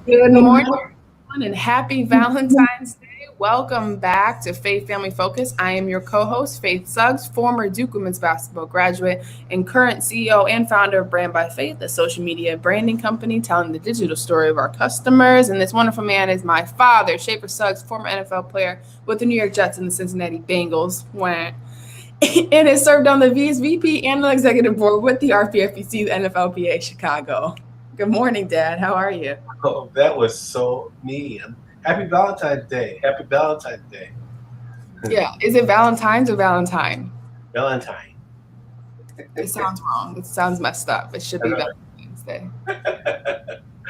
Good morning, everyone, and happy Valentine's Day. Welcome back to Faith Family Focus. I am your co host, Faith Suggs, former Duke women's basketball graduate and current CEO and founder of Brand by Faith, a social media branding company telling the digital story of our customers. And this wonderful man is my father, Shaper Suggs, former NFL player with the New York Jets and the Cincinnati Bengals. And has served on the VP and the executive board with the RPFBC, the NFLPA Chicago. Good morning, Dad. How are you? Oh, that was so mean. Happy Valentine's Day. Happy Valentine's Day. Yeah. Is it Valentine's or Valentine? Valentine. It sounds wrong. It sounds messed up. It should be Valentine's Day.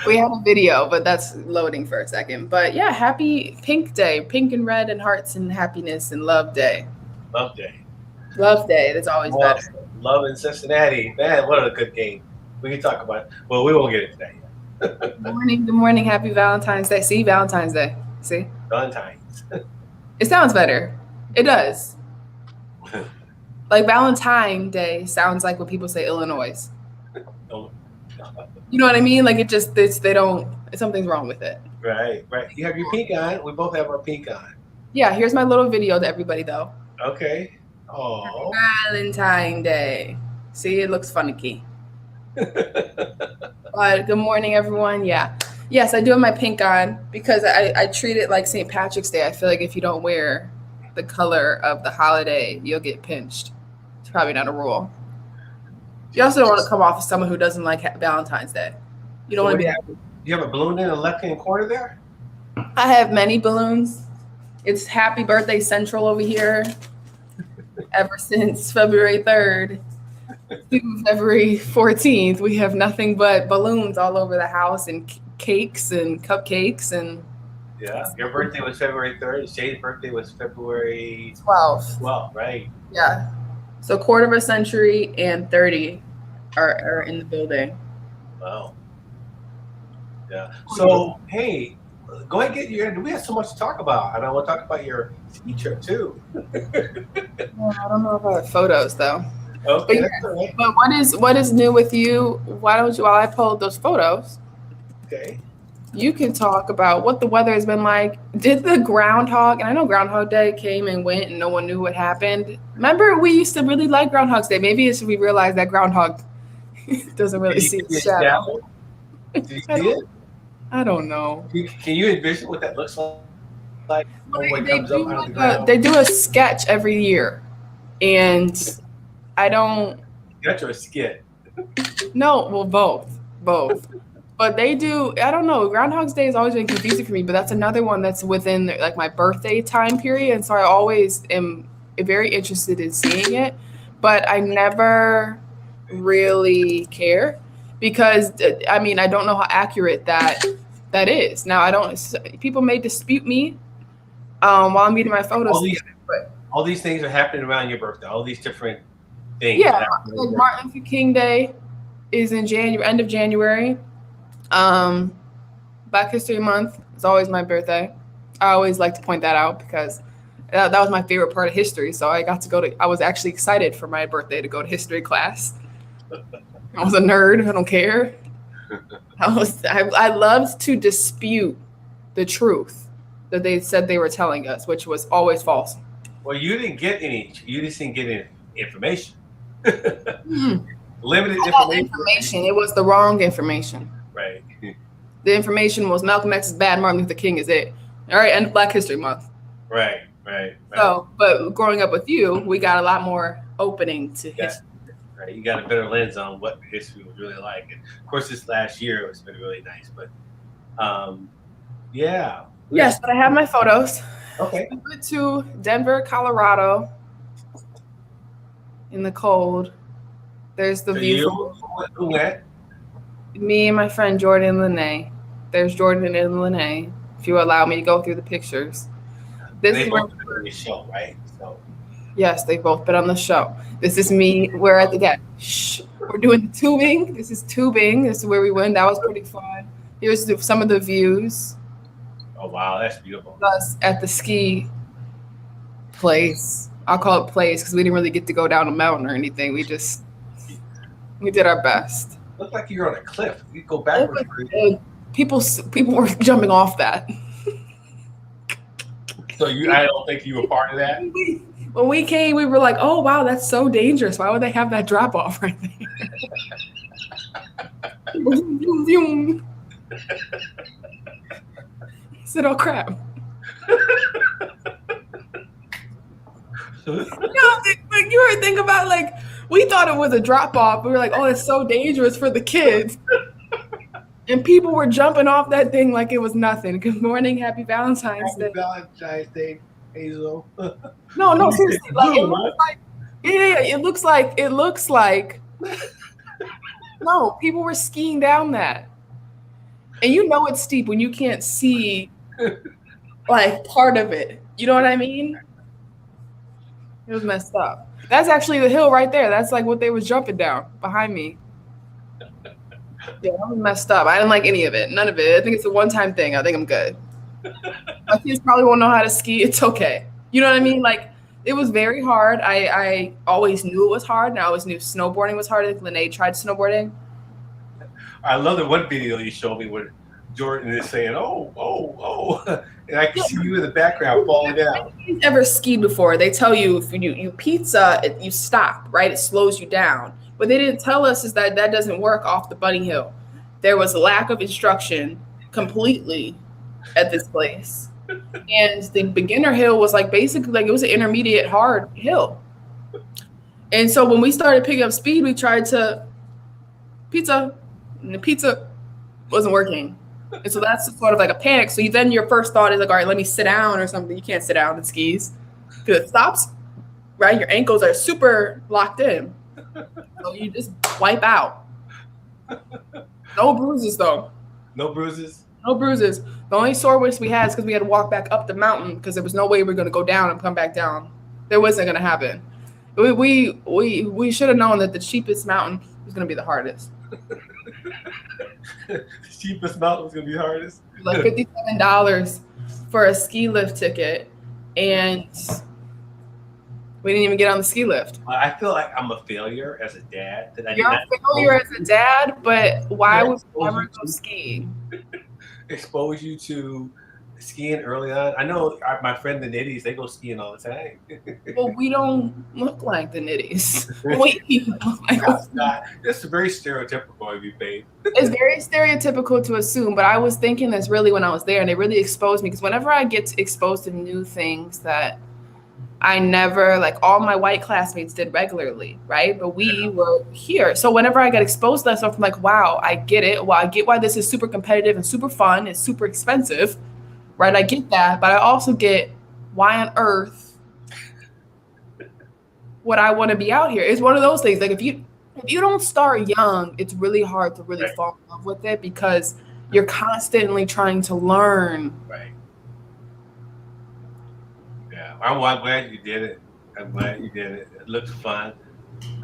We have a video, but that's loading for a second. But yeah, happy Pink Day. Pink and red and hearts and happiness and love day. Love Day. Love day. That's always better. Love in Cincinnati. Man, what a good game. We can talk about it. Well, we won't get into that yet. Good morning. Happy Valentine's Day. See, Valentine's Day. See? Valentine's. It sounds better. It does. Like Valentine Day sounds like when people say Illinois. Oh. You know what I mean? Like something's wrong with it. Right. You have your pink on. We both have our pink on. Yeah, here's my little video to everybody though. Okay. Oh. Valentine Day. See, it looks funny. But good morning, everyone. Yeah. Yes, I do have my pink on because I treat it like St. Patrick's Day. I feel like if you don't wear the color of the holiday, you'll get pinched. It's probably not a rule. You also don't want to come off as someone who doesn't like Valentine's Day. You don't want to be. You have a balloon in the left-hand corner there? I have many balloons. It's Happy Birthday Central over here. Ever since February 3rd to February 14th, we have nothing but balloons all over the house and cakes and cupcakes and. Yeah, your birthday was February 3rd. Shay's birthday was February 12th. 12th, right? Yeah. So quarter of a century and 30 are in the building. Wow. Yeah. So, hey, go ahead and get we have so much to talk about. And I want to talk about your ski trip, too. I don't know about photos, though. Okay. But what is new with you? Why don't you, while I pulled those photos, okay, you can talk about what the weather has been like. Did the groundhog, and I know Groundhog Day came and went and no one knew what happened. Remember, we used to really like Groundhog's Day. Maybe it's we realized that groundhog doesn't really see the shadow. Did you see it? I don't know. Can you envision what that looks like? They do a sketch every year, and I don't. Sketch or a skit? No, well, both. But they do. I don't know. Groundhog's Day has always been confusing for me, but that's another one that's within like my birthday time period, and so I always am very interested in seeing it, but I never really care because I mean I don't know how accurate that is. Now I don't. People may dispute me while I'm getting my photos. All these things are happening around your birthday. All these different things. Yeah, like Martin Luther King Day is in January, end of January. Black History Month is always my birthday. I always like to point that out because that was my favorite part of history. So I got to I was actually excited for my birthday to go to history class. I was a nerd. I don't care. I loved to dispute the truth that they said they were telling us, which was always false. Well, you just didn't get any information. Limited information. It was the wrong information. Right. The information was Malcolm X is bad, Martin Luther King is it. All right, and Black History Month. Right. So, but growing up with you, we got a lot more opening to history. Right, you got a better lens on what history was really like. And of course, this last year it's been really nice. But, yeah. Yes, but I have my photos. Okay. We went to Denver, Colorado, in the cold. There's the view. Who went? Me and my friend Jordan Lene. There's Jordan and Lene. If you allow me to go through the pictures. They both been on the show, right? So. Yes, they've both been on the show. This is me. We're at we're doing the tubing. This is tubing. This is where we went. That was pretty fun. Here's some of the views. Oh wow, that's beautiful. Us at the ski place. I'll call it place because we didn't really get to go down a mountain or anything. We did our best. Looked like you're on a cliff. You go backwards. people were jumping off that. So I don't think you were part of that. When we came, we were like, "Oh wow, that's so dangerous. Why would they have that drop off right there?" I said, "Oh crap." Like you were thinking about, like, we thought it was a drop off. We were like, "Oh, it's so dangerous for the kids." And people were jumping off that thing like it was nothing. Good morning, happy Valentine's Day. Happy Valentine's Day, Hazel. No, seriously. Like, it looks like no, people were skiing down that. And you know it's steep when you can't see like part of it. You know what I mean? It was messed up. That's actually the hill right there. That's like what they was jumping down behind me. Yeah, that was messed up. I didn't like any of it. None of it. I think it's a one-time thing. I think I'm good. My kids probably won't know how to ski. It's okay. You know what I mean? Like, it was very hard. I always knew it was hard, and I always knew snowboarding was hard. Like, Lene tried snowboarding. I love the one video you showed me where Jordan is saying, oh, and I can see you in the background falling down. If you've ever skied before, they tell you if you pizza, you stop, right? It slows you down. What they didn't tell us is that doesn't work off the bunny hill. There was a lack of instruction completely at this place. And the beginner hill was like basically like it was an intermediate hard hill. And so when we started picking up speed, we tried to pizza, and the pizza wasn't working. And so that's sort of like a panic. So then your first thought is like, all right, let me sit down or something. You can't sit down in skis because it stops, right? Your ankles are super locked in. So you just wipe out. No bruises, though. No bruises? No bruises. The only soreness we had is because we had to walk back up the mountain because there was no way we were going to go down and come back down. That wasn't going to happen. We should have known that the cheapest mountain was going to be the hardest. The cheapest mountain was going to be the hardest? Like $57 for a ski lift ticket, and we didn't even get on the ski lift. I feel like I'm a failure as a dad. You're a failure as a dad, but why would you ever go skiing? Expose you to skiing early on. I know my friend the Nitties, they go skiing all the time. Well, we don't look like the Nitties. It's very stereotypical of you, babe. It's very stereotypical to assume, but I was thinking this really when I was there, and it really exposed me because whenever I get exposed to new things that I never, like all my white classmates did regularly, right? But we were here. So whenever I get exposed to that stuff, I'm like, wow, I get it. Well, I get why this is super competitive and super fun. It's super expensive, right? I get that. But I also get why on earth would I want to be out here? It's one of those things. Like if you don't start young, it's really hard to really fall in love with it because you're constantly trying to learn. Right. Yeah, I'm glad you did it. I'm glad you did it. It looked fun.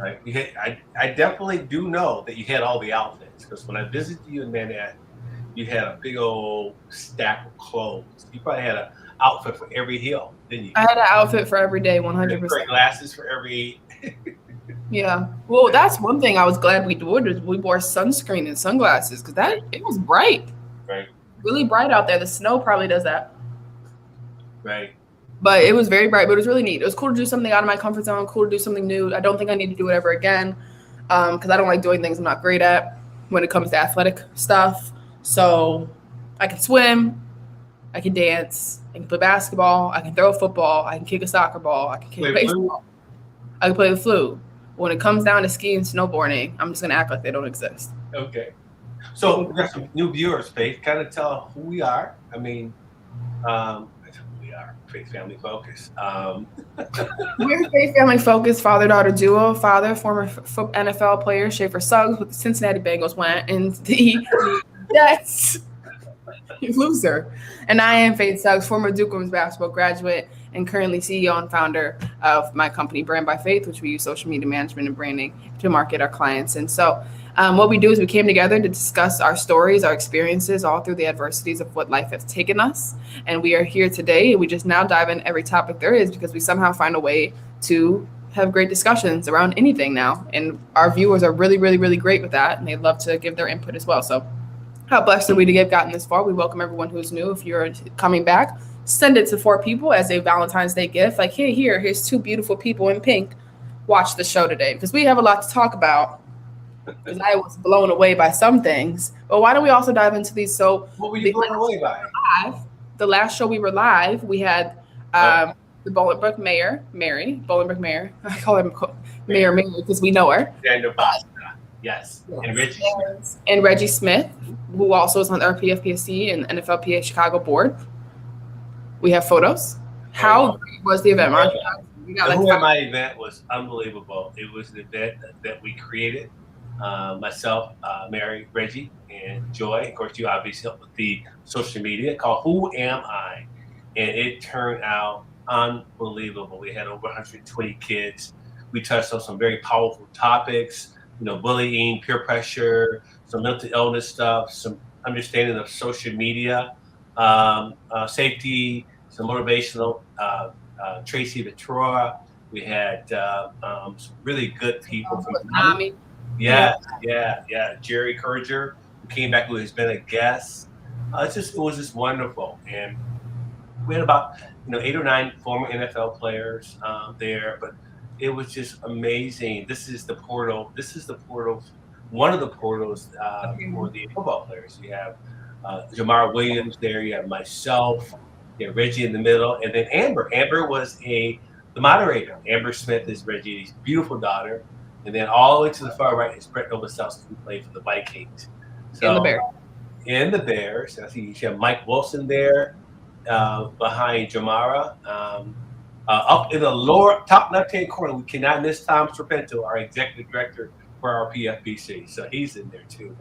I definitely do know that you had all the outfits because when I visited you in Manhattan, you had a big old stack of clothes. You probably had an outfit for every hill, didn't you? I had an outfit for every day, 100%. Glasses for every. Yeah. Well, that's one thing I was glad we did. We wore sunscreen and sunglasses because it was bright. Right. Really bright out there. The snow probably does that. Right. But it was very bright, but it was really neat. It was cool to do something out of my comfort zone, cool to do something new. I don't think I need to do it ever again because I don't like doing things I'm not great at when it comes to athletic stuff. So I can swim, I can dance, I can play basketball, I can throw a football, I can kick a soccer ball, I can kick a baseball, I can play the flute. When it comes down to skiing and snowboarding, I'm just going to act like they don't exist. Okay. So we got some new viewers, Faith. Kind of tell who we are. I mean, we are Faith Family Focus. We're Faith Family Focus, father-daughter duo. Father, former NFL player Schaefer Suggs with the Cincinnati Bengals went, and the Jets loser. And I am Faith Suggs, former Duke women's basketball graduate and currently CEO and founder of my company, Brand by Faith, which we use social media management and branding to market our clients. And so what we do is we came together to discuss our stories, our experiences, all through the adversities of what life has taken us. And we are here today. We just now dive in every topic there is because we somehow find a way to have great discussions around anything now. And our viewers are really, really, really great with that. And they love to give their input as well. So How blessed are we to have gotten this far? We welcome everyone who's new. If you're coming back, send it to 4 people as a Valentine's Day gift. Like, hey, here's 2 beautiful people in pink. Watch the show today because we have a lot to talk about. Because I was blown away by some things. But why don't we also dive into these? So, what were you blown away by? The last show we were live, we had the Bolingbrook Mayor, Mary, Bolingbrook Mayor. I call him Mayor Mary because we know her. Yes. And Reggie Smith. And Reggie Smith, who also is on our PFPSC and NFLPA Chicago board. We have photos. How great was the event, Mark? The Who Am I event was unbelievable. It was an event that we created. Myself, Mary, Reggie, and Joy. Of course, you obviously helped with the social media called Who Am I? And it turned out unbelievable. We had over 120 kids. We touched on some very powerful topics, bullying, peer pressure, some mental illness stuff, some understanding of social media, safety, some motivational, Tracy Ventura. We had some really good people from Nami. Yeah. Jerry Kurger, who came back, who has been a guest. It was just wonderful. And we had about 8 or 9 former NFL players there, but it was just amazing. This is the portal. One of the portals for the football players. You have Jamar Williams there. You have myself. You have Reggie in the middle, and then Amber. Amber was the moderator. Amber Smith is Reggie's beautiful daughter, and then all the way to the far right is Brett Novoselsky, who played for the Vikings. In the Bears. In the Bears. I see you have Mike Wilson there behind Jamara. Up in the top left-hand corner, we cannot miss Tom Serpento, our executive director for our PFBC. So he's in there too.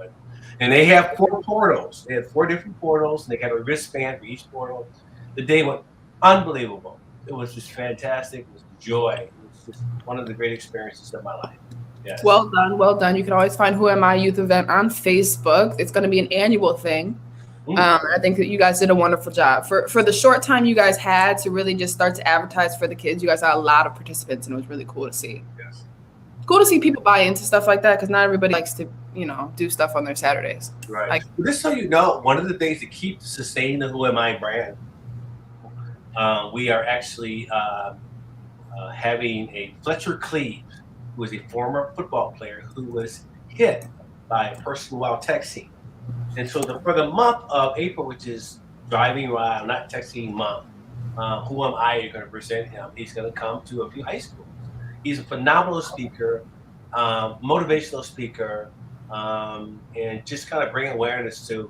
And they have 4 portals. They had 4 different portals, and they got a wristband for each portal. The day went unbelievable. It was just fantastic. It was joy. It was just one of the great experiences of my life. Yes. Well done. You can always find Who Am I Youth Event on Facebook. It's going to be an annual thing. I think that you guys did a wonderful job. For the short time you guys had to really just start to advertise for the kids, you guys had a lot of participants, and it was really cool to see. Yes. Cool to see people buy into stuff like that because not everybody likes to, do stuff on their Saturdays. Right. Just so you know, one of the things to keep sustaining the Who Am I brand, we are actually having a Fletcher Cleve, who was a former football player who was hit by a person while texting. And so for the month of April, which is driving while not texting month, Who Am I? You're going to present him. He's going to come to a few high schools. He's a phenomenal speaker, motivational speaker, and just kind of bring awareness to,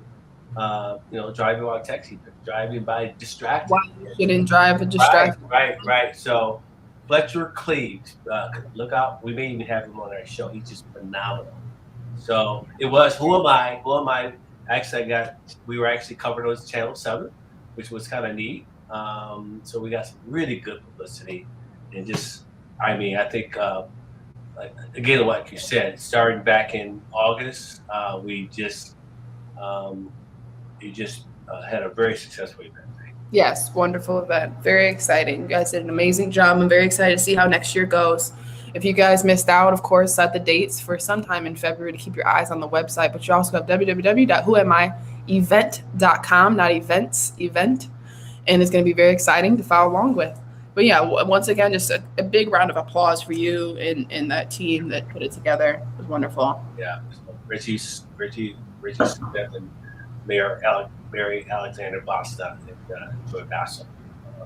driving while texting, driving by distracted. Why you shouldn't drive and distract. Right. So Fletcher Cleve, look out. We may even have him on our show. He's just phenomenal. So it was Who Am I? Who Am I? Actually, we were actually covered on Channel 7, which was kind of neat. So we got some really good publicity, and I think, again, like you said, starting back in August, we just had a very successful event. Yes, wonderful event. Very exciting. You guys did an amazing job. I'm very excited to see how next year goes. If you guys missed out, of course, set the dates for sometime in February to keep your eyes on the website. But you also have www.whoamievent.com, not events, event. And it's going to be very exciting to follow along with. But yeah, once again, just a big round of applause for you and that team that put it together. It was wonderful. Yeah, Richie Smith and Mary Alexander Basta and Joy Bassel.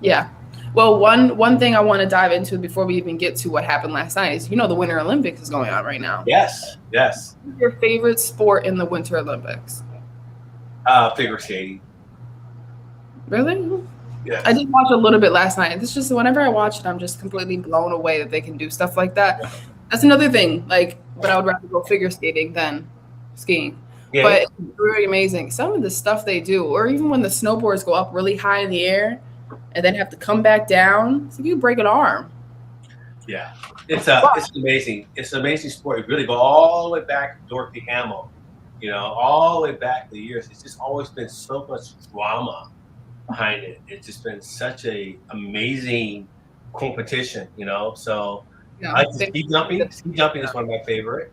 Yeah. Well, one thing I want to dive into before we even get to what happened last night is, the Winter Olympics is going on right now. Yes. What's your favorite sport in the Winter Olympics? Figure skating. Really? Yeah. I did watch a little bit last night. It's just whenever I watch it, I'm just completely blown away that they can do stuff like that. That's another thing. But I would rather go figure skating than skiing. Yeah. But it's really amazing. Some of the stuff they do, or even when the snowboards go up really high in the air and then have to come back down, it's like you break an arm. Yeah, it's amazing. It's an amazing sport. You really go all the way back to Dorothy Hamill, all the way back to the years. It's just always been so much drama behind it. It's just been such a amazing competition, So I like ski jumping. Ski jumping is one of my favorite.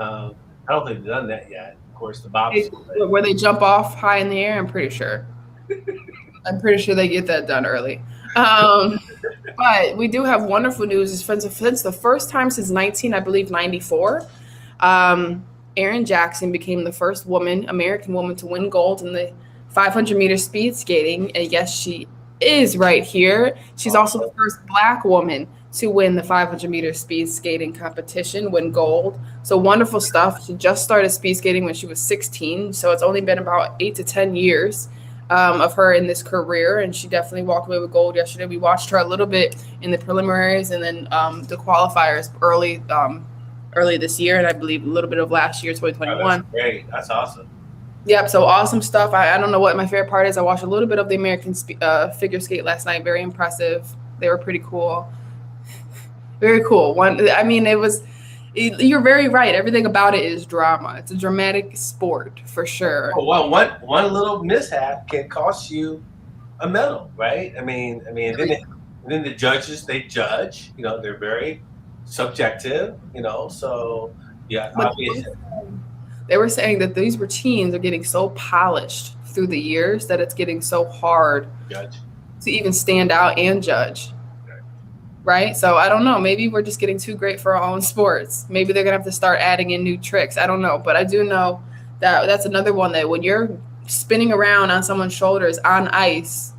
I don't think they've done that yet. course, the bobsled. Where they jump off high in the air. I'm pretty sure. They get that done early. But we do have wonderful news. It's the first time since 94. Erin Jackson became the first American woman to win gold in the 500-meter speed skating. And yes, she is right here. She's also the first Black woman to win the 500-meter speed skating competition, win gold. So wonderful stuff. She just started speed skating when she was 16. So it's only been about 8 to 10 years of her in this career, and she definitely walked away with gold yesterday. We watched her a little bit in the preliminaries and then the qualifiers early this year, and I believe a little bit of last year, 2021. Oh, that's great. That's awesome. Yep, so awesome stuff. I don't know what my favorite part is. I watched a little bit of the American figure skate last night. Very impressive. They were pretty cool. Very cool. You're very right. Everything about it is drama. It's a dramatic sport for sure. Well, one little mishap can cost you a medal, right? Then the judges, they judge. They're very subjective. So yeah. They were saying that these routines are getting so polished through the years that it's getting so hard to even stand out and judge. Right? So I don't know. Maybe we're just getting too great for our own sports. Maybe they're going to have to start adding in new tricks. I don't know. But I do know that that's another one that when you're spinning around on someone's shoulders on ice,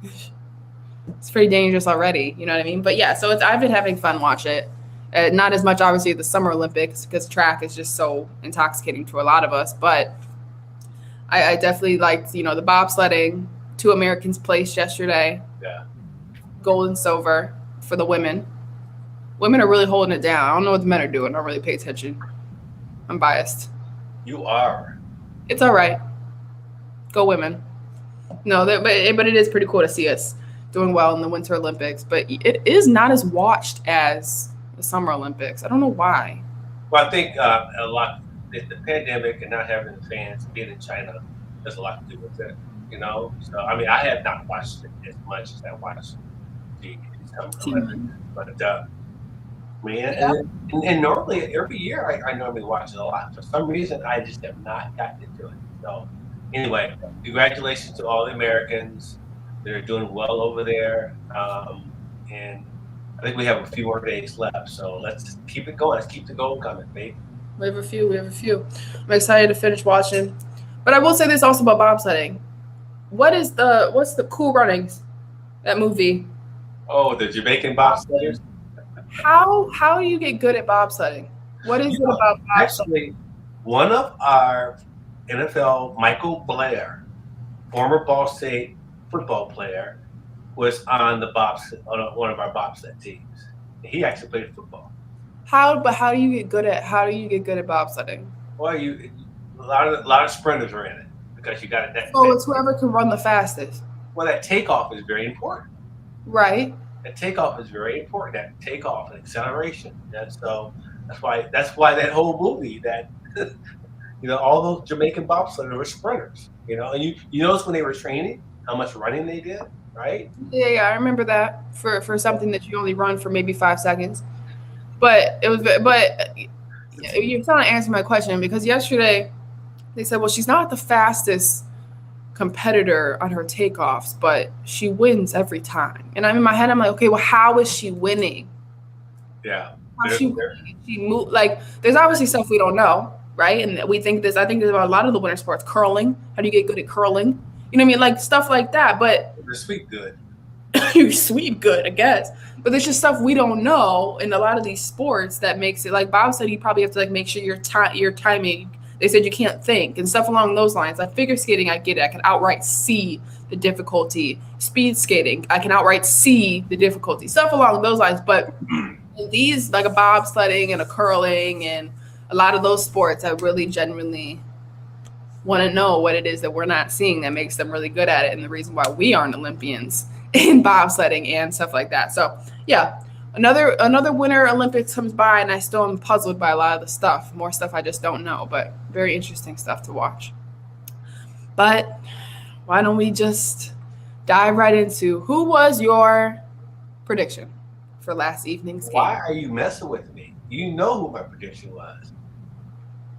it's pretty dangerous already. You know what I mean? But yeah, so I've been having fun watching it. Not as much, obviously, the Summer Olympics because track is just so intoxicating to a lot of us. But I definitely liked, the bobsledding. 2 Americans placed yesterday. Yeah. Gold and silver for the women. Women are really holding it down. I don't know what the men are doing. I don't really pay attention. I'm biased. You are. It's all right. Go women. No, but it is pretty cool to see us doing well in the Winter Olympics. But it is not as watched as the Summer Olympics. I don't know why. Well, I think a lot the pandemic and not having the fans being in China has a lot to do with it. So I have not watched it as much as I watched the Summer Olympics, but and normally every year I normally watch it a lot. For some reason, I just have not gotten into it. So anyway, congratulations to all the Americans that are doing well over there. And I think we have a few more days left, so let's keep it going. Let's keep the goal coming, babe. We have a few. I'm excited to finish watching. But I will say this also about bobsledding. What's the Cool Runnings, that movie? Oh, the Jamaican bobsledders? How do you get good at bobsledding? What is it about bobsledding? Actually, one of our NFL, Michael Blair, former Ball State football player, was on one of our bobsled teams. He actually played football. How do you get good at bobsledding? Well, a lot of sprinters are in it because you got it. So it's whoever can run the fastest. Well, that takeoff is very important. Right. That takeoff is very important. That takeoff and acceleration. So that's why that whole movie that all those Jamaican bobsledders were sprinters. And you notice when they were training how much running they did, right? Yeah, I remember that for something that you only run for maybe 5 seconds. But you're trying to answer my question because yesterday they said, well, she's not the fastest competitor on her takeoffs, but she wins every time. And I'm in my head, I'm like, okay, well, how is she winning? Yeah. She moved, like, there's obviously stuff we don't know, right? And I think there's about a lot of the winter sports. Curling. How do you get good at curling? You know what I mean? Like stuff like that. But you're sweep good. You're sweep good, I guess. But there's just stuff we don't know in a lot of these sports that makes it, like Bob said, you probably have to make sure your timing. They said you can't think and stuff along those lines. Like figure skating, I get it. I can outright see the difficulty. Speed skating, I can outright see the difficulty. Stuff along those lines. But in these, like a bobsledding and a curling and a lot of those sports, I really genuinely want to know what it is that we're not seeing that makes them really good at it and the reason why we aren't Olympians in bobsledding and stuff like that. So, yeah. Another Winter Olympics comes by, and I still am puzzled by a lot of the stuff. More stuff I just don't know, but very interesting stuff to watch. But why don't we just dive right into who was your prediction for last evening's game? Why are you messing with me? You know who my prediction was,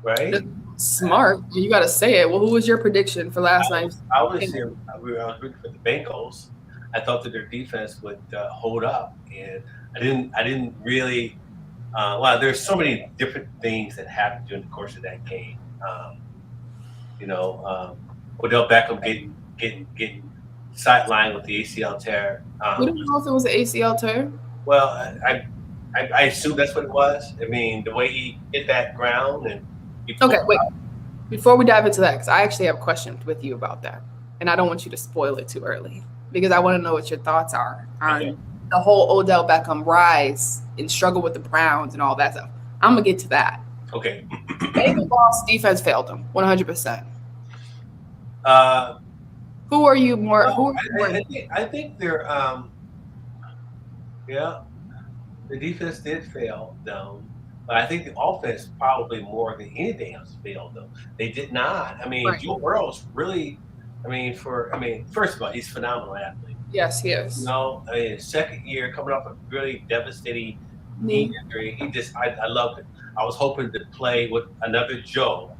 right? Smart. You got to say it. Well, who was your prediction for last night? I was rooting for the Bengals. I thought that their defense would hold up, and I didn't really. Well, there's so many different things that happened during the course of that game. You know, Odell Beckham getting sidelined with the ACL tear. We don't know if it was an ACL tear. Well, I assume that's what it was. I mean, the way he hit that ground and. Okay, wait. Before we dive into that, because I actually have a question with you about that, and I don't want you to spoil it too early, because I want to know what your thoughts are on the whole Odell Beckham rise and struggle with the Browns and all that stuff. I'm gonna get to that. Okay. Bengals lost, defense failed them 100%. Who are you more? I think they're the defense did fail them. But I think the offense probably more than anything else failed them. They did not. I mean, right. Joe Burrow's really. First of all, he's a phenomenal athlete. Yes, he is. You know, his second year coming off a really devastating knee injury. I loved it. I was hoping to play with another Joe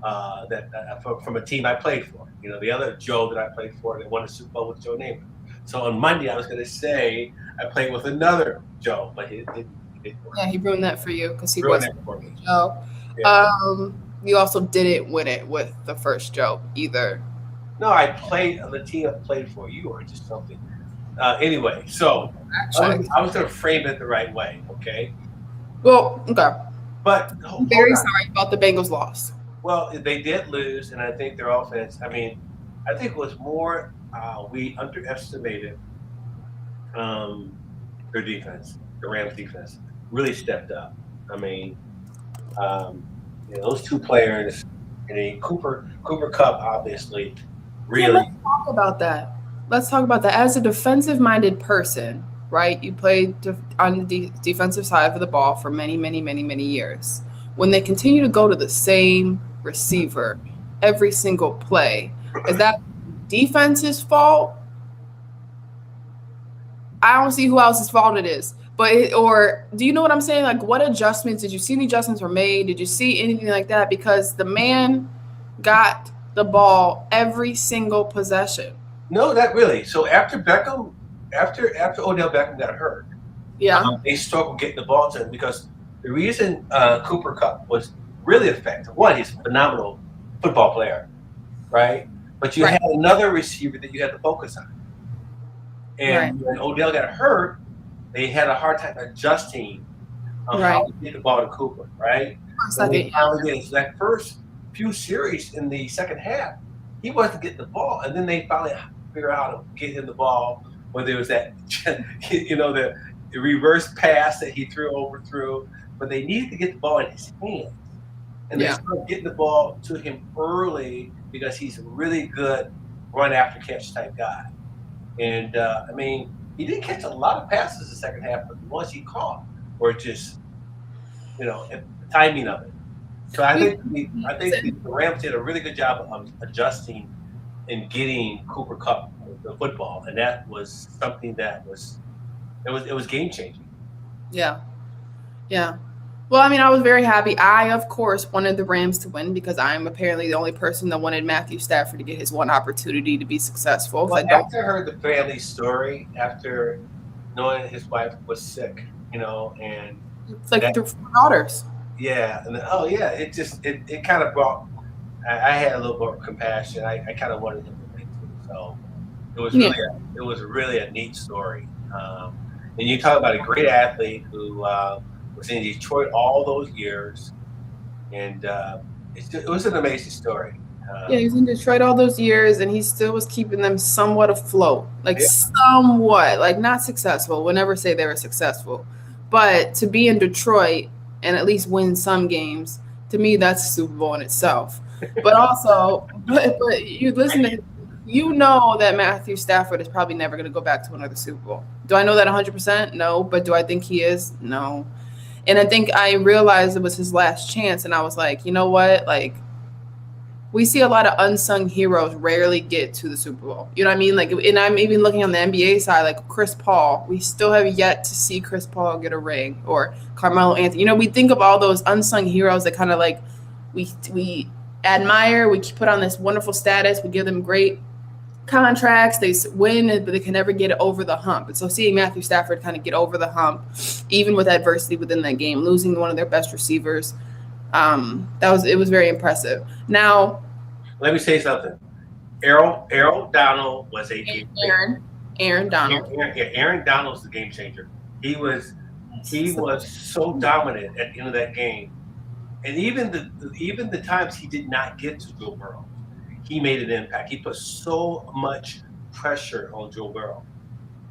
from a team I played for. You know, the other Joe that I played for that won the Super Bowl with Joe Namath. So on Monday, I was going to say I played with another Joe, but it yeah, he ruined that for you because he wasn't Joe. Yeah. You also didn't win it with the first Joe either. No, I played on the team I played for. You or just something. Anyway, so I was going to frame it the right way. Okay. Well, okay. But I'm very sorry about the Bengals loss. Well, they did lose, and I think their offense. I think it was more we underestimated their defense, the Rams' defense. Really stepped up. Those two players, and Cooper Kupp, obviously, really. Yeah, let's talk about that. As a defensive-minded person, right? You played on the defensive side of the ball for many, many, many, many years. When they continue to go to the same receiver every single play, is that defense's fault? I don't see who else's fault it is. Or do you know what I'm saying? Like, what adjustments? Did you see any adjustments were made? Did you see anything like that? Because the man got the ball every single possession. No, not really. So after Odell Beckham got hurt, they struggled getting the ball to him because the reason Cooper Kupp was really effective, one, he's a phenomenal football player, right? But you had another receiver that you had to focus on. And when Odell got hurt, they had a hard time adjusting how to get the ball to Cooper, right? That first few series in the second half, he wasn't getting the ball. And then they finally figured out how to get him the ball, whether it was that, the reverse pass that he threw. But they needed to get the ball in his hands. And they started getting the ball to him early because he's a really good run after catch type guy. And he didn't catch a lot of passes the second half, but the ones he caught were just, the timing of it. So I think the Rams did a really good job of adjusting and getting Cooper Kupp the football, and that was something that was game changing. Yeah. Well, I was very happy. I, of course, wanted the Rams to win because I am apparently the only person that wanted Matthew Stafford to get his one opportunity to be successful. Well, after I heard the family story, after knowing his wife was sick, and it's like through 4 daughters. Yeah, and it kind of brought. I had a little more compassion. I kind of wanted him to win too. So it was really a neat story. And you talk about a great athlete who was in Detroit all those years, and it was an amazing story. He was in Detroit all those years, and he still was keeping them somewhat afloat, somewhat, like not successful. We'll never say they were successful, but to be in Detroit and at least win some games, to me, that's a Super Bowl in itself. But also, but you listen to him, that Matthew Stafford is probably never going to go back to another Super Bowl. Do I know that 100%? No. But do I think he is? No. And I think I realized it was his last chance. And I was like, you know what? Like, we see a lot of unsung heroes rarely get to the Super Bowl. You know what I mean? Like, and I'm even looking on the NBA side, like Chris Paul. We still have yet to see Chris Paul get a ring, or Carmelo Anthony. We think of all those unsung heroes that kind of like we admire, we put on this wonderful status, we give them great contracts, they win, but they can never get it over the hump. And so seeing Matthew Stafford kind of get over the hump, even with adversity within that game, losing one of their best receivers, it was very impressive. Now, let me say something. Aaron Donald was a game changer. Aaron Donald. Aaron Donald was the game changer. He was so dominant at the end of that game, and even the times he did not get to Joe Burrow, he made an impact. He put so much pressure on Joe Burrow.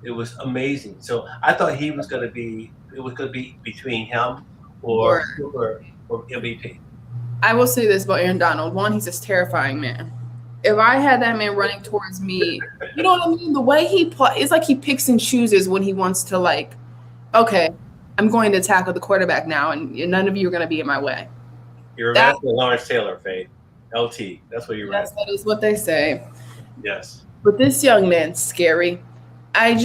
It was amazing. So I thought it was going to be between him or MVP. I will say this about Aaron Donald. One, he's this terrifying man. If I had that man running towards me, you know what I mean? The way he plays, it's like he picks and chooses when he wants to, like, okay, I'm going to tackle the quarterback now, and none of you are going to be in my way. You remind me of Lawrence Taylor, Faith. LT. That's what you read. Yes, that is what they say. Yes. But this young man's scary. And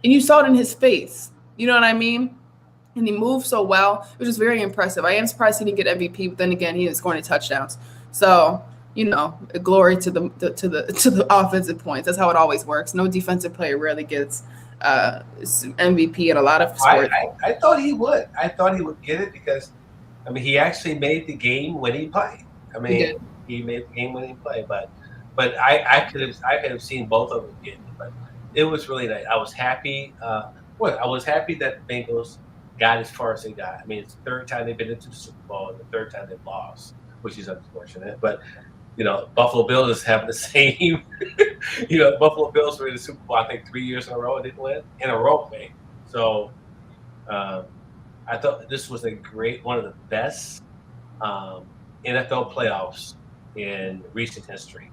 you saw it in his face. You know what I mean? And he moved so well. It was just very impressive. I am surprised he didn't get MVP, but then again, he was scoring touchdowns. So, glory to the offensive points. That's how it always works. No defensive player really gets MVP in a lot of sports. I thought he would. I thought he would get it because, he actually made the game-winning play. He made the game-winning play. But I could have seen both of them get it. But it was really nice. I was happy. I was happy that the Bengals got as far as they got. It's the third time they've been into the Super Bowl and the third time they've lost, which is unfortunate. But Buffalo Bills is having the same. Buffalo Bills were in the Super Bowl, I think, 3 years in a row and didn't win in a row, man. So I thought this was one of the best NFL playoffs in recent history.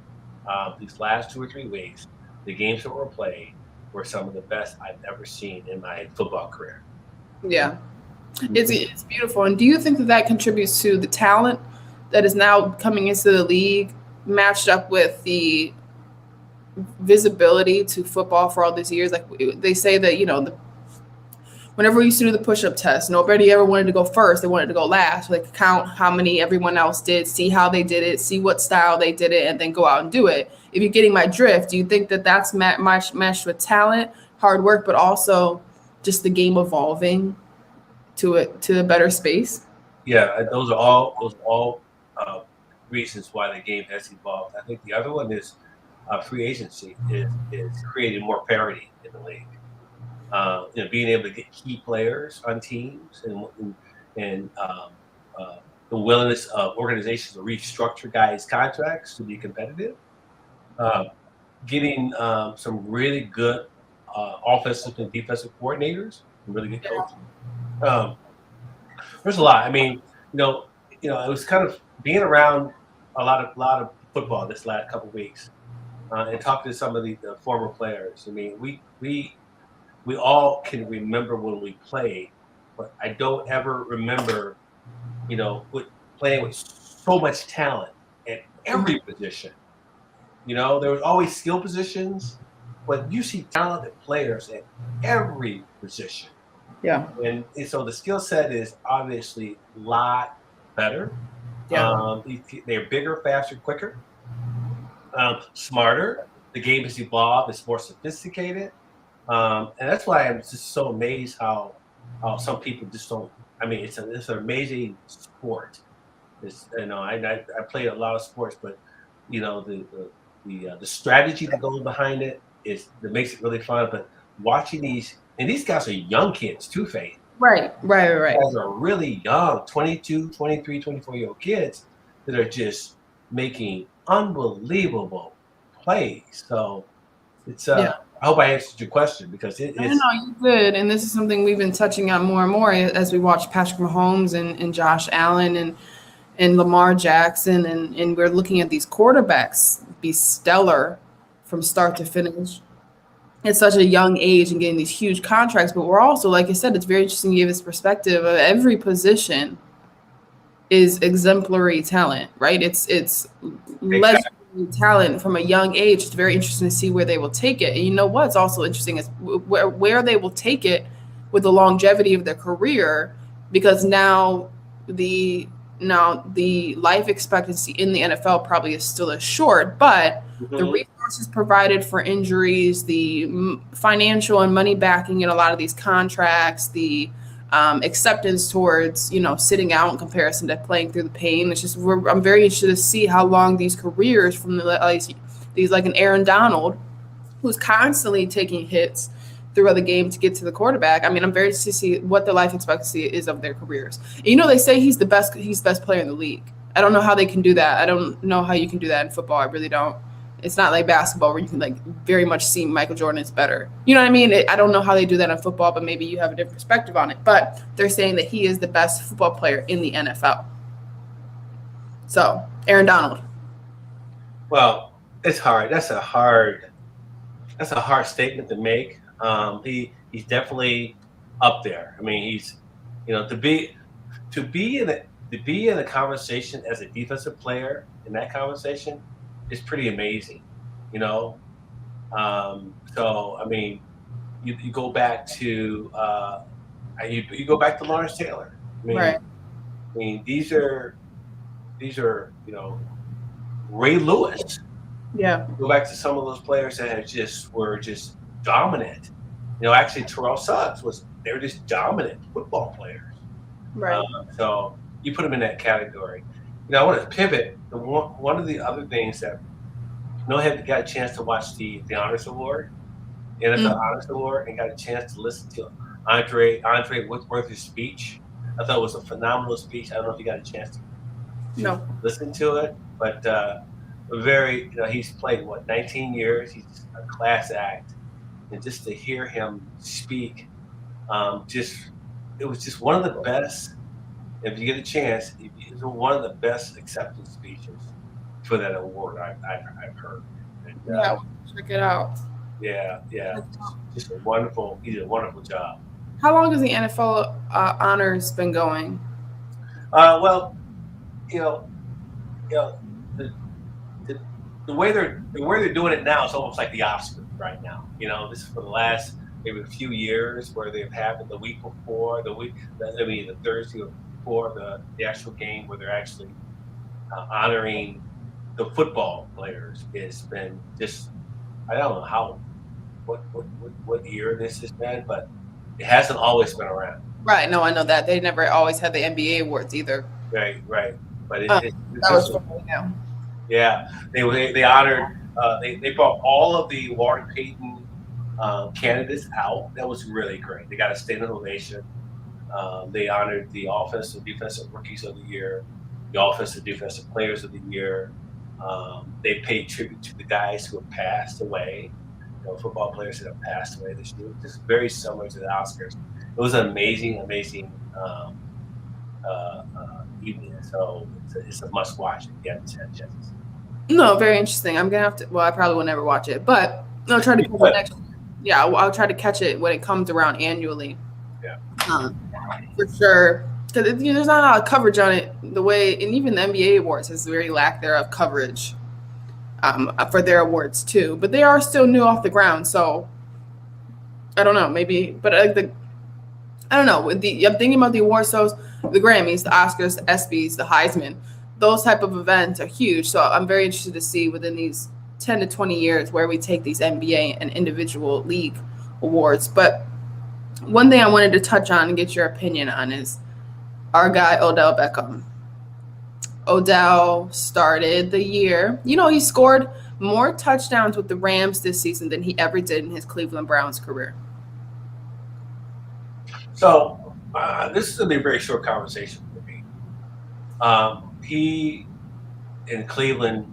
These last 2 or 3 weeks, the games that were played were some of the best I've ever seen in my football career. Yeah, it's beautiful. And do you think that contributes to the talent that is now coming into the league, matched up with the visibility to football for all these years? Like they say that, whenever we used to do the push-up test, nobody ever wanted to go first. They wanted to go last. Like count how many everyone else did, see how they did it, see what style they did it, and then go out and do it. If you're getting my drift, do you think that that's meshed with talent, hard work, but also just the game evolving to a better space? Yeah, those are all reasons why the game has evolved. I think the other one is free agency is creating more parity in the league. Being able to get key players on teams and the willingness of organizations to restructure guys' contracts to be competitive. Getting some really good offensive and defensive coordinators, really good coaches. There's a lot. It was kind of being around a lot of football this last couple of weeks and talking to some of the former players. We all can remember when we played, but I don't ever remember, playing with so much talent at every position. There was always skill positions, but you see talented players at every position. Yeah. And so the skill set is obviously a lot better. Yeah. They're bigger, faster, quicker, smarter. The game has evolved. It's more sophisticated. And that's why I'm just so amazed how some people just don't. It's an amazing sport. I played a lot of sports, but the strategy that goes behind it that makes it really fun. But watching these guys are young kids too, Faith. Right. These guys are really young, 22, 23, 24-year-old kids that are just making unbelievable plays. So it's I hope I answered your question because it is. No, you did. And this is something we've been touching on more and more as we watch Patrick Mahomes and Josh Allen and Lamar Jackson. And we're looking at these quarterbacks be stellar from start to finish at such a young age and getting these huge contracts. But we're also, like I said, it's very interesting to give this perspective of every position is exemplary talent, right? It's legendary talent from a young age. It's very interesting to see where they will take it. And you know what's also interesting is where they will take it with the longevity of their career, because now the Now, the life expectancy in the NFL probably is still as short, but the resources provided for injuries, the financial and money backing in a lot of these contracts, the acceptance towards, sitting out in comparison to playing through the pain. It's just, I'm very interested to see how long these careers from these like an Aaron Donald, who's constantly taking hits throughout the game to get to the quarterback. I mean, I'm very interested to see what the life expectancy is of their careers. And, they say he's best player in the league. I don't know how they can do that. I don't know how you can do that in football. I really don't. It's not like basketball where you can very much see Michael Jordan is better. You know what I mean? I don't know how they do that in football, but maybe you have a different perspective on it. But they're saying that he is the best football player in the NFL. So, Aaron Donald. Well, it's hard. That's a hard statement to make. He's definitely up there. I mean, he's, to be in a conversation as a defensive player in that conversation is pretty amazing, So I mean, you go back to you go back to Lawrence Taylor. Right. I mean, these are Ray Lewis. Yeah. Go back to some of those players that were just dominant. Actually Terrell Suggs they were just dominant football players. Right. So you put them in that category. I want to pivot. One of the other things that I got a chance to watch the Honors Award, NFL Honors Award, and got a chance to listen to Andre Whitworth's speech. I thought it was a phenomenal speech. I don't know if you got a chance to listen to it, but he's played 19 years. He's a class act, and just to hear him speak, it was just one of the best. If you get a chance, it's one of the best acceptance speeches for that award I've heard. And, check it out. Yeah, just he did a wonderful job. How long has the NFL honors been going? Well, the way they're doing it now is almost like the Oscars right now. This is for the last maybe a few years where they've happened the week before the Thursday before the actual game where they're actually honoring the football players. It's been just, I don't know what year this has been, but it hasn't always been around. Right. No, I know that. They never always had the NBA awards either. Right. But that was funny now. Yeah, they honored. They brought all of the Warren Payton candidates out. That was really great. They got a standing ovation. They honored the offensive, defensive rookies of the year, the offensive, defensive players of the year. They paid tribute to the guys who have passed away. Football players that have passed away this year. Just very similar to the Oscars. It was an amazing evening. So it's a must watch if you haven't had a chance. No, very interesting. I'm gonna have to. Well, I probably will never watch it, but I'll try to catch it next year. Yeah, I'll try to catch it when it comes around annually. Yeah, for sure. Because there's not a lot of coverage on it. The way, and even the NBA awards has very lack thereof coverage for their awards too. But they are still new off the ground, so I don't know. Maybe, but I don't know. I'm thinking about the award shows, the Grammys, the Oscars, the ESPYs, the Heisman. Those type of events are huge. So I'm very interested to see within these 10 to 20 years where we take these NBA and individual league awards. But one thing I wanted to touch on and get your opinion on is our guy, Odell Beckham. Odell started the year. He scored more touchdowns with the Rams this season than he ever did in his Cleveland Browns career. So this is going to be a very short conversation for me. He and Cleveland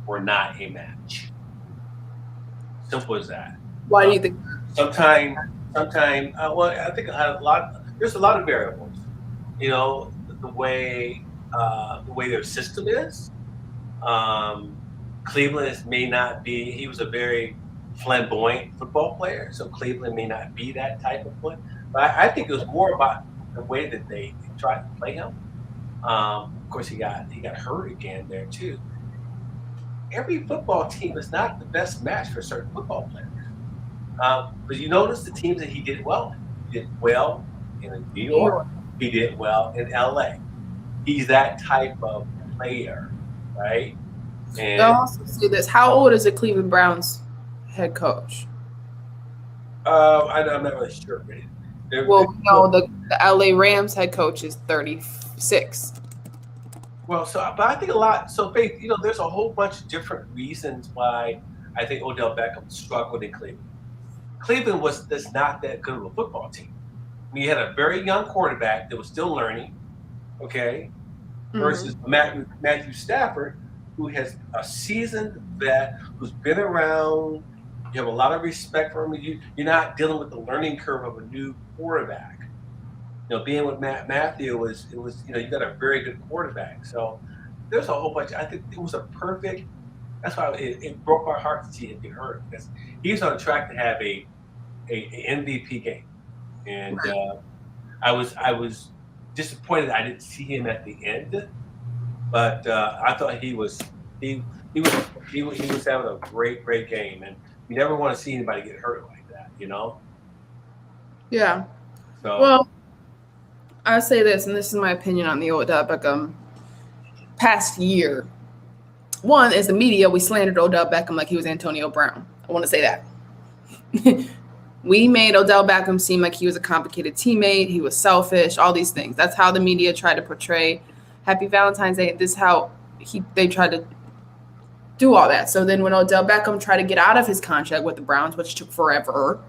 were not a match. Simple as that. Why do you think? Sometime. Well, I think there's a lot of variables. The way their system is. Cleveland may not be. He was a very flamboyant football player, so Cleveland may not be that type of player. But I think it was more about the way that they tried to play him. Of course, he got hurt again there too. Every football team is not the best match for certain football players. But you notice the teams that he did well in. He did well in New York. He did well in LA. he's that type of player, right? And I'll also say this: how old is the Cleveland Browns head coach? I'm not really sure. Well, we know the LA Rams head coach is 36. Well, but I think a lot. So, Faith, there's a whole bunch of different reasons why I think Odell Beckham struggled in Cleveland. Cleveland was just not that good of a football team. We had a very young quarterback that was still learning, okay, versus Matthew Stafford, who has a seasoned vet, who's been around. You have a lot of respect for him. You're not dealing with the learning curve of a new quarterback. Being with Matthew it was you got a very good quarterback. So there's a whole bunch. I think it was a perfect. That's why it broke my heart to see him get hurt, because he's on track to have a MVP game, and I was disappointed I didn't see him at the end, but I thought he was having a great game, and you never want to see anybody get hurt like that, Yeah. So well, I'll say this, and this is my opinion on the Odell Beckham past year. One is the media. We slandered Odell Beckham like he was Antonio Brown. I want to say that. We made Odell Beckham seem like he was a complicated teammate. He was selfish, all these things. That's how the media tried to portray Happy Valentine's Day. This is how they tried to do all that. So then when Odell Beckham tried to get out of his contract with the Browns, which took forever,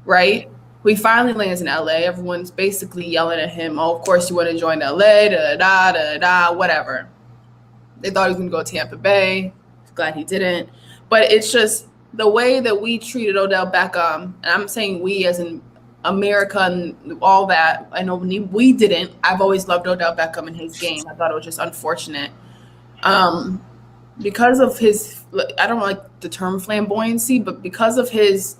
right? We finally lands in LA. Everyone's basically yelling at him, oh, of course you want to join LA, da-da-da, whatever. They thought he was going to go to Tampa Bay. Glad he didn't. But it's just the way that we treated Odell Beckham, and I'm saying we as in America and all that. I know we didn't. I've always loved Odell Beckham and his game. I thought it was just unfortunate. Because of his, I don't like the term flamboyancy, but because of his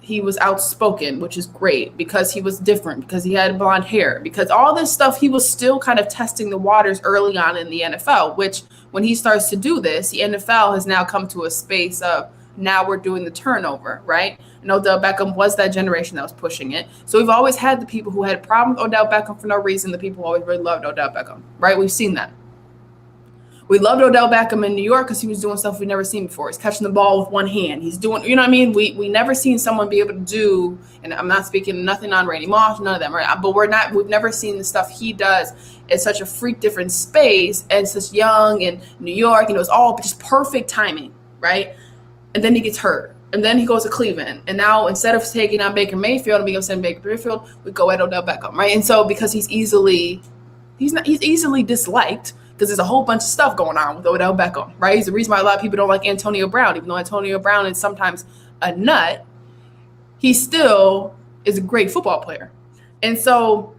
he was outspoken, which is great, because he was different, because he had blonde hair, because all this stuff, he was still kind of testing the waters early on in the NFL, which when he starts to do this, the NFL has now come to a space of now we're doing the turnover, right? And Odell Beckham was that generation that was pushing it. So we've always had the people who had a problem with Odell Beckham for no reason, the people who always really loved Odell Beckham, right? We've seen that. We loved Odell Beckham in New York because he was doing stuff we've never seen before. He's catching the ball with one hand. He's doing, you know what I mean? We never seen someone be able to do, and I'm not speaking nothing on Randy Moss, none of them, right? But we've never seen the stuff he does in such a freak different space and such young in New York. It's all just perfect timing, right? And then he gets hurt. And then he goes to Cleveland. And now instead of taking on Baker Mayfield and being able to send Baker Mayfield, we go at Odell Beckham, right? And so because he's easily disliked, because there's a whole bunch of stuff going on with Odell Beckham, right? He's the reason why a lot of people don't like Antonio Brown. Even though Antonio Brown is sometimes a nut, he still is a great football player. And so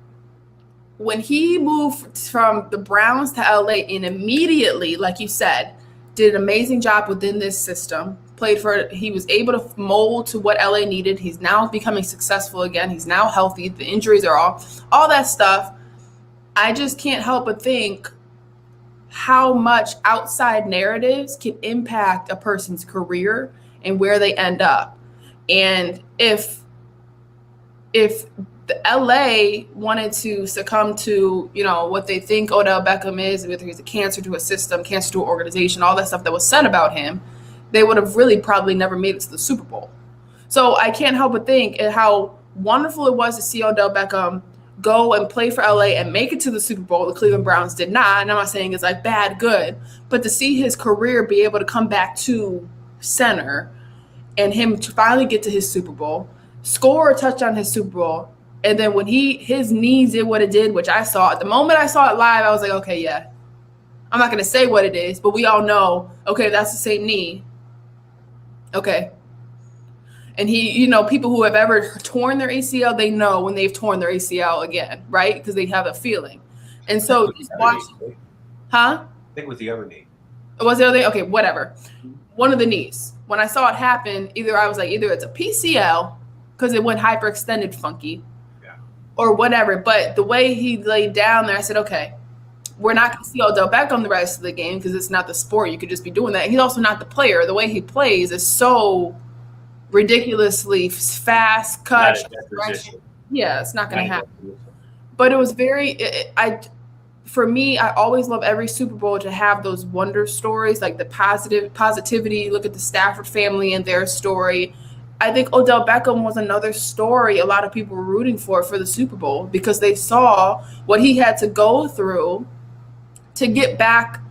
when he moved from the Browns to LA and immediately, like you said, did an amazing job within this system, he was able to mold to what LA needed. He's now becoming successful again. He's now healthy. The injuries are all that stuff. I just can't help but think how much outside narratives can impact a person's career and where they end up. And if the LA wanted to succumb to, what they think Odell Beckham is, whether he's a cancer to a system, cancer to an organization, all that stuff that was said about him, they would have really probably never made it to the Super Bowl. So I can't help but think how wonderful it was to see Odell Beckham go and play for LA and make it to the Super Bowl. The Cleveland Browns did not. And I'm not saying it's like bad, good, but to see his career be able to come back to center and him to finally get to his Super Bowl, score a touchdown his Super Bowl. And then when his knees did what it did, which I saw, at the moment I saw it live, I was like, okay, yeah. I'm not going to say what it is, but we all know, okay, that's the same knee. Okay. And people who have ever torn their ACL, they know when they've torn their ACL again, right? Because they have a feeling. And so just watching. Huh? I think it was the other knee. Was the other knee? Okay, whatever. One of the knees. When I saw it happen, either it's a PCL because it went hyperextended funky, or whatever. But the way he laid down there, I said, okay, we're not going to see Odell Beckham the rest of the game because it's not the sport. You could just be doing that. He's also not the player. The way he plays is so ridiculously fast cut. Yeah, it's not going to happen. But it was for me, I always love every Super Bowl to have those wonder stories, like the positivity. Look at the Stafford family and their story. I think Odell Beckham was another story a lot of people were rooting for the Super Bowl, because they saw what he had to go through to get back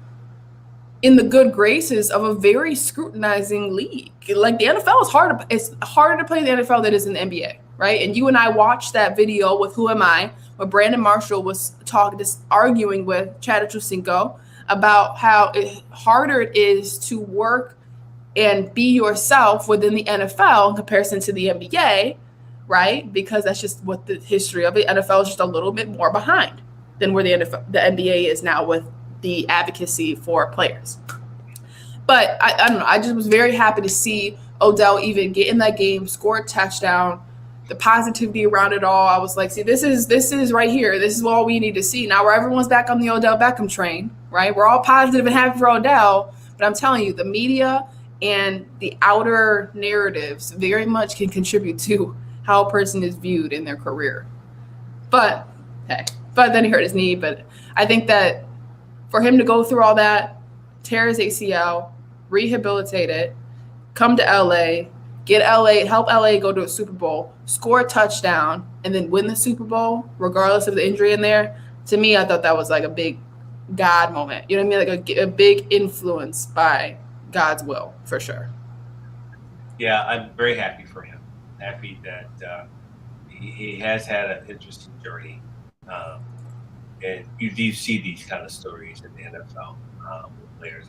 in the good graces of a very scrutinizing league. Like, the NFL is hard. It's harder to play in the NFL than it is in the NBA, right? And you and I watched that video with Who Am I, where Brandon Marshall was arguing with Chad Ochocinco about how harder it is to work and be yourself within the NFL in comparison to the NBA, right? Because that's just what the history of it. NFL is just a little bit more behind than where the NBA is now with the advocacy for players. But I don't know. I just was very happy to see Odell even get in that game, score a touchdown, the positivity around it all. I was like, see, this is right here. This is all we need to see. Now, where everyone's back on the Odell Beckham train, right? We're all positive and happy for Odell, but I'm telling you, the media and the outer narratives very much can contribute to how a person is viewed in their career. But then he hurt his knee. But I think that for him to go through all that, tear his ACL, rehabilitate it, come to LA, help LA go to a Super Bowl, score a touchdown, and then win the Super Bowl, regardless of the injury in there, to me, I thought that was like a big God moment. You know what I mean? Like a big influence by God's will, for sure. Yeah, I'm very happy for him. Happy that he has had an interesting journey. And you do see these kind of stories in the NFL where players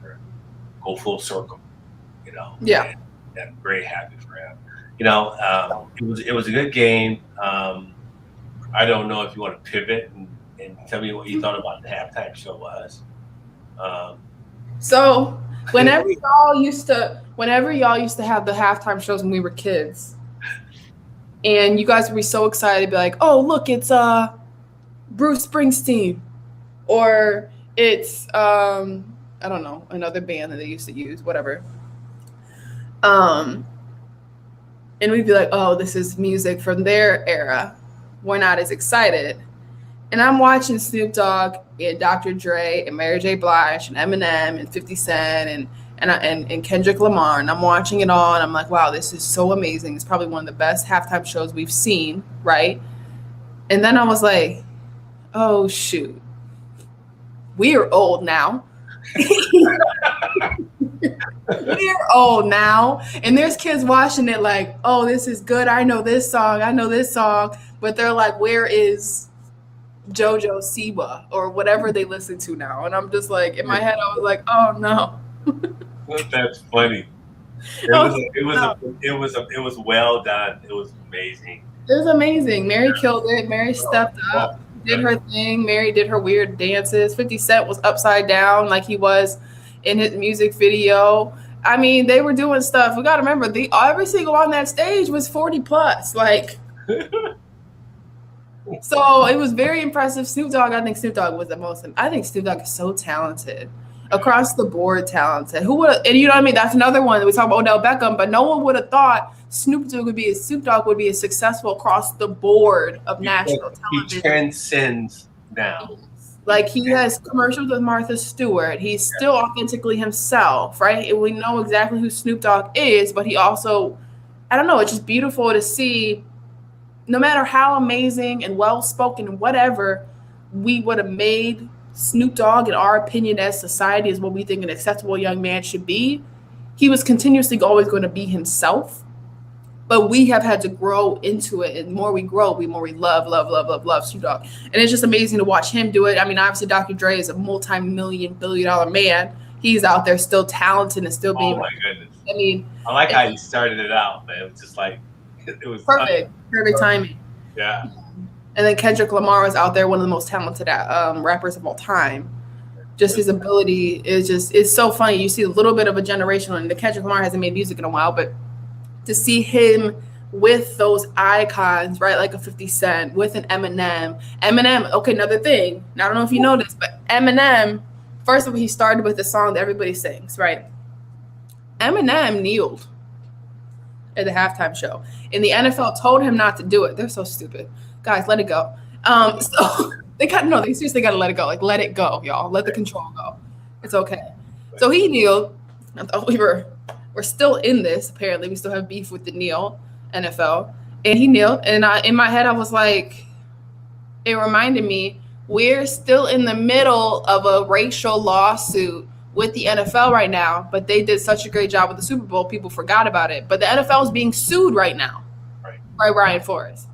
go full circle, you know. Yeah. And I'm very happy for him. You know, it was a good game. I don't know if you want to pivot and tell me what you thought about the halftime show was. So whenever y'all used to have the halftime shows when we were kids, and you guys would be so excited to be like, oh, look, it's Bruce Springsteen, or it's I don't know, another band that they used to use, whatever. And we'd be like, oh, this is music from their era. We're not as excited. And I'm watching Snoop Dogg and Dr. Dre and Mary J. Blige and Eminem and 50 Cent and Kendrick Lamar, and I'm watching it all, and I'm like, wow, this is so amazing. It's probably one of the best halftime shows we've seen, right? And then I was like, oh, shoot. We are old now. We're old now. And there's kids watching it like, oh, this is good. I know this song. But they're like, where is JoJo Siwa or whatever they listen to now? And I'm just like, in my head, I was like, oh, no. That's funny. It was well done. It was amazing. It was amazing. Mary killed it. Mary stepped up, did her thing. Mary did her weird dances. 50 Cent was upside down like he was in his music video. I mean, they were doing stuff. We got to remember, every single on that stage was 40 plus. Like, so it was very impressive. Snoop Dogg, I think Snoop Dogg was the most. I think Snoop Dogg is so talented. Across the board talented. Who would, and you know what I mean? That's another one. We talk about Odell Beckham, but no one would have thought Snoop Dogg would be as successful across the board of national television. He transcends now. Like, he has commercials with Martha Stewart. He's still authentically himself, right? And we know exactly who Snoop Dogg is, but he also, I don't know, it's just beautiful to see, no matter how amazing and well-spoken and whatever we would have made Snoop Dogg, in our opinion as society, is what we think an acceptable young man should be. He was continuously always going to be himself, but we have had to grow into it. And the more we grow, the more we love Snoop Dogg. And it's just amazing to watch him do it. I mean, obviously, Dr. Dre is a multi-million, billion-dollar man. He's out there still talented and still being. Oh my goodness! I mean, I like how you started it out, man. It was just like it was perfect timing. Yeah. And then Kendrick Lamar was out there, one of the most talented rappers of all time. Just his ability it's so funny. You see a little bit of a generational, and Kendrick Lamar hasn't made music in a while, but to see him with those icons, right, like a 50 Cent, with an Eminem. Okay, another thing. Now, I don't know if you know this, but Eminem, first of all, he started with the song that everybody sings, right? Eminem kneeled at the halftime show. And the NFL told him not to do it. They're so stupid. Guys, let it go. So They seriously got to let it go. Like, let it go, y'all. Let the control go. It's okay. So he kneeled. I thought we're still in this. Apparently, we still have beef with the kneel NFL. And he kneeled, and in my head, I was like, it reminded me we're still in the middle of a racial lawsuit with the NFL right now, but they did such a great job with the Super Bowl, people forgot about it. But the NFL is being sued right now by Brian Flores.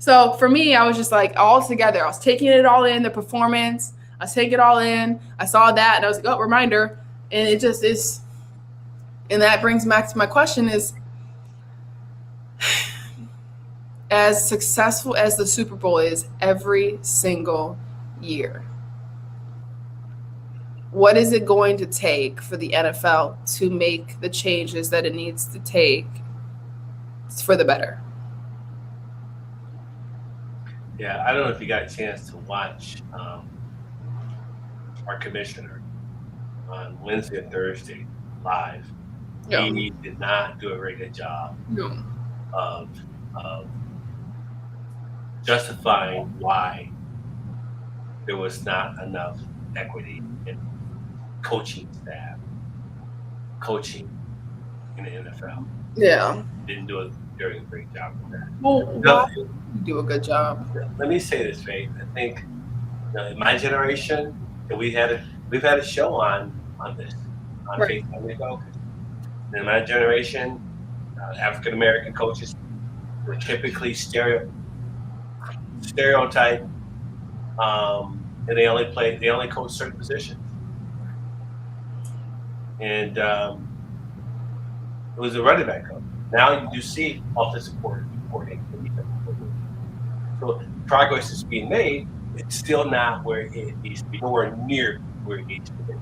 So for me, I was just like all together. I was taking it all in, the performance. I was taking it all in. I saw that, and I was like, oh, reminder. And it just is. And that brings me back to my question is, as successful as the Super Bowl is every single year, what is it going to take for the NFL to make the changes that it needs to take for the better? Yeah, I don't know if you got a chance to watch our commissioner on Wednesday and Thursday live. Yeah. He did not do a very good job of justifying why there was not enough equity in coaching staff, coaching in the NFL. Yeah. Didn't do a very great job with that. Well, why you do a good job? Let me say this, Faith. I think in my generation, we've had a show on this on Right. Faith Family Focus. In my generation, African American coaches were typically stereotyped, and they only coach certain positions. And it was a running back coach. Now you see offensive coordinator. So progress is being made. It's still not where it needs to be, nowhere near where it needs to be.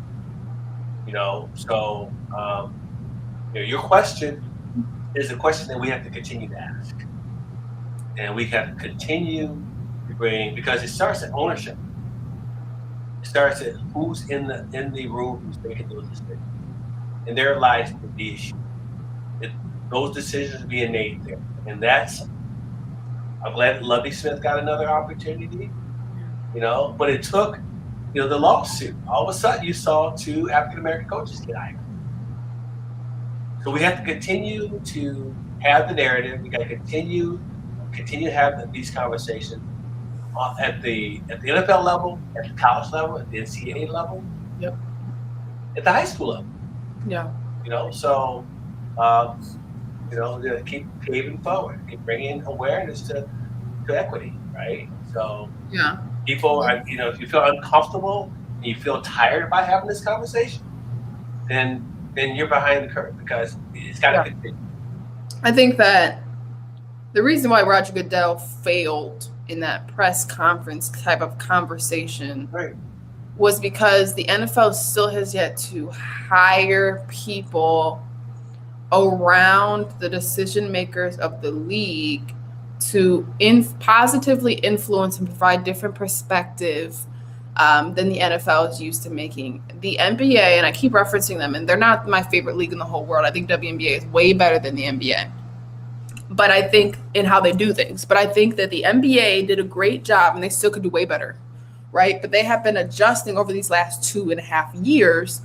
So your question is a question that we have to continue to ask, and we have to continue to bring, because it starts at ownership. It starts at who's in the room, who's making those decisions, and there lies the issue. Those decisions being made there, and I'm glad Lovie Smith got another opportunity. But it took the lawsuit. All of a sudden, you saw 2 African American coaches get hired. So we have to continue to have the narrative. We got to continue to have these conversations at the NFL level, at the college level, at the NCAA level, Yep. at the high school level. Yeah. So keep paving forward, keep bringing awareness to equity, right? So Yeah. people are, if you feel uncomfortable and you feel tired about having this conversation, then you're behind the curve, because it's got to continue. I think that the reason why Roger Goodell failed in that press conference type of conversation was because the NFL still has yet to hire people around the decision makers of the league to positively influence and provide different perspective than the NFL is used to making. The NBA, and I keep referencing them, and they're not my favorite league in the whole world. I think WNBA is way better than the NBA. But I think in how they do things. But I think that the NBA did a great job, and they still could do way better, right? But they have been adjusting over these last 2.5 years,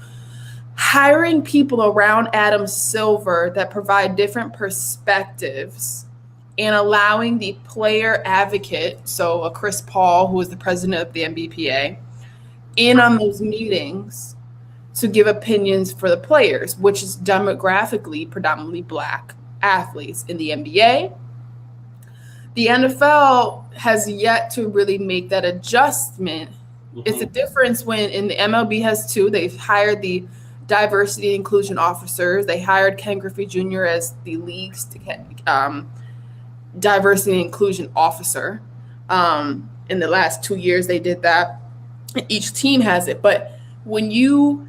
hiring people around Adam Silver that provide different perspectives and allowing the player advocate, so a Chris Paul, who is the president of the NBPA, in on those meetings to give opinions for the players, which is demographically predominantly Black athletes in the NBA. The NFL has yet to really make that adjustment. Mm-hmm. It's a difference when in the MLB has 2. They've hired the diversity and inclusion officers. They hired Ken Griffey Jr. as the league's diversity and inclusion officer. In the last 2 years, they did that. Each team has it. But when you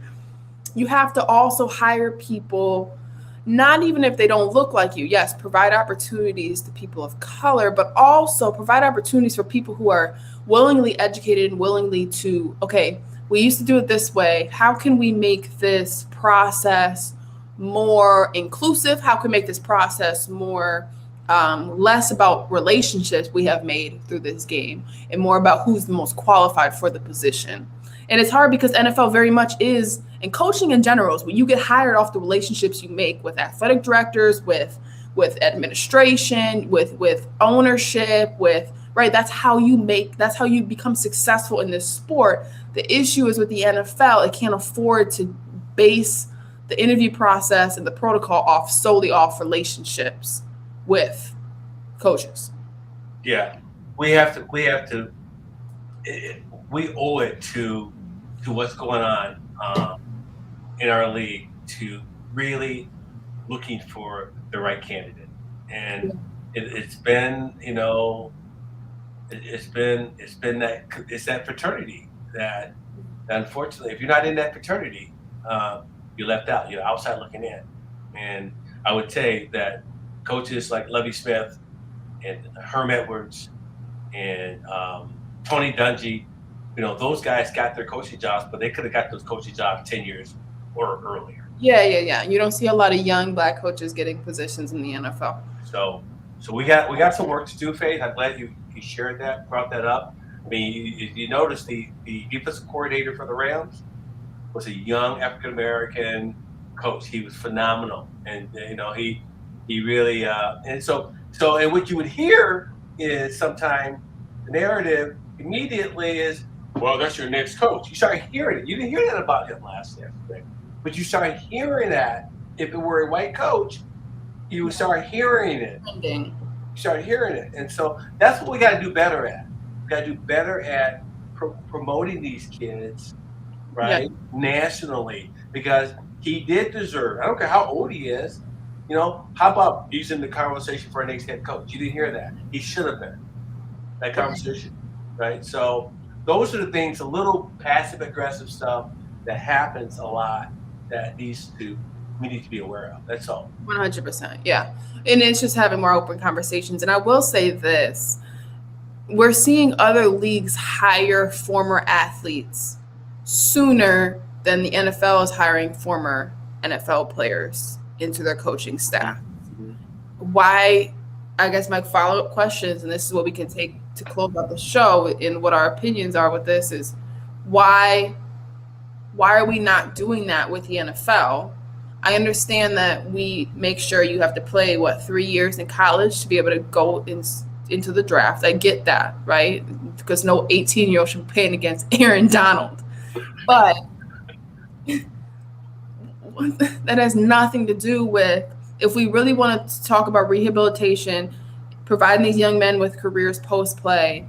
have to also hire people, not even if they don't look like you. Yes, provide opportunities to people of color, but also provide opportunities for people who are willingly educated and willingly to, okay, we used to do it this way. How can we make this process more inclusive? How can we make this process more less about relationships we have made through this game and more about who's the most qualified for the position. And it's hard because NFL very much is, and coaching in general, is when you get hired off the relationships you make with athletic directors, with administration, with ownership, with right. That's how you become successful in this sport. The issue is with the NFL, it can't afford to base the interview process and the protocol solely off relationships with coaches. Yeah, we owe it to what's going on in our league to really looking for the right candidate. And it's been that fraternity that unfortunately, if you're not in that fraternity, you're left out. You're outside looking in. And I would say that coaches like Lovie Smith and Herm Edwards and Tony Dungy, those guys got their coaching jobs, but they could have got those coaching jobs 10 years or earlier. Yeah. You don't see a lot of young Black coaches getting positions in the NFL. So we got some work to do, Faith. I'm glad you shared that, brought that up. I mean, you notice the defensive coordinator for the Rams was a young African American coach. He was phenomenal, and he really and what you would hear is sometimes the narrative immediately is, well, that's your next coach. You start hearing it. You didn't hear that about him last year, but you start hearing that. If it were a white coach, you would start hearing it. You start hearing it, and so that's what we got to do better at. We got to do better at promoting these kids, right, nationally, because he did deserve. I don't care how old he is. How about he's in the conversation for our next head coach? You didn't hear that. He should have been that conversation, right? So those are the things, a little passive aggressive stuff that happens a lot that we need to be aware of. That's all. 100%. Yeah. And it's just having more open conversations. And I will say this, we're seeing other leagues hire former athletes sooner than the NFL is hiring former NFL players into their coaching staff. Why? I guess my follow-up questions, and this is what we can take to close out the show and what our opinions are with this, is why are we not doing that with the NFL? I understand that we make sure you have to play 3 years in college to be able to go into the draft. I get that, right? Because no 18-year-old should be playing against Aaron Donald. But that has nothing to do with, if we really want to talk about rehabilitation, providing these young men with careers post-play,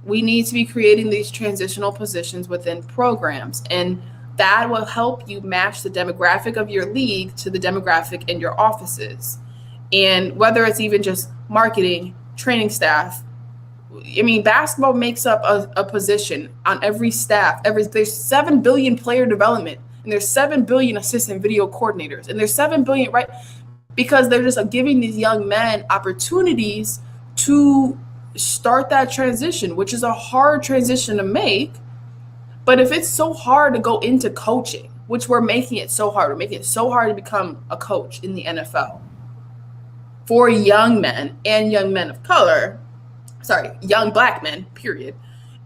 we need to be creating these transitional positions within programs. And that will help you match the demographic of your league to the demographic in your offices. And whether it's even just marketing, training staff, I mean, basketball makes up a position on every staff. There's 7 billion player development, and there's 7 billion assistant video coordinators, and there's 7 billion, right? Because they're just giving these young men opportunities to start that transition, which is a hard transition to make. But if it's so hard to go into coaching, which we're making it so hard to become a coach in the NFL for young men and young men of color, young Black men, period.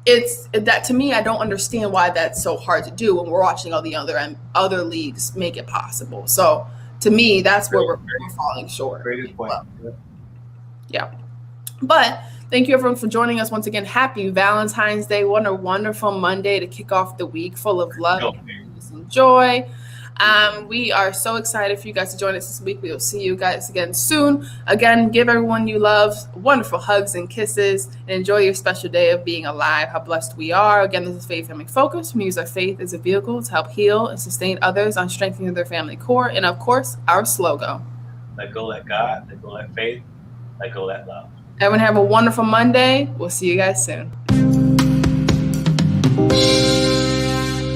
It's that, to me, I don't understand why that's so hard to do when we're watching all the other leagues make it possible. So to me, that's where we're falling short. Great point. Yeah. But thank you, everyone, for joining us once again. Happy Valentine's Day. What a wonderful Monday to kick off the week, full of love and joy. We are so excited for you guys to join us this week. We will see you guys again soon. Again, give everyone you love wonderful hugs and kisses, and enjoy your special day of being alive. How blessed we are. Again, this is Faith Family Focus. We use our faith as a vehicle to help heal and sustain others on strengthening their family core. And of course, our slogan: let go, let God, let go, let faith, let go, let love. Everyone have a wonderful Monday. We'll see you guys soon.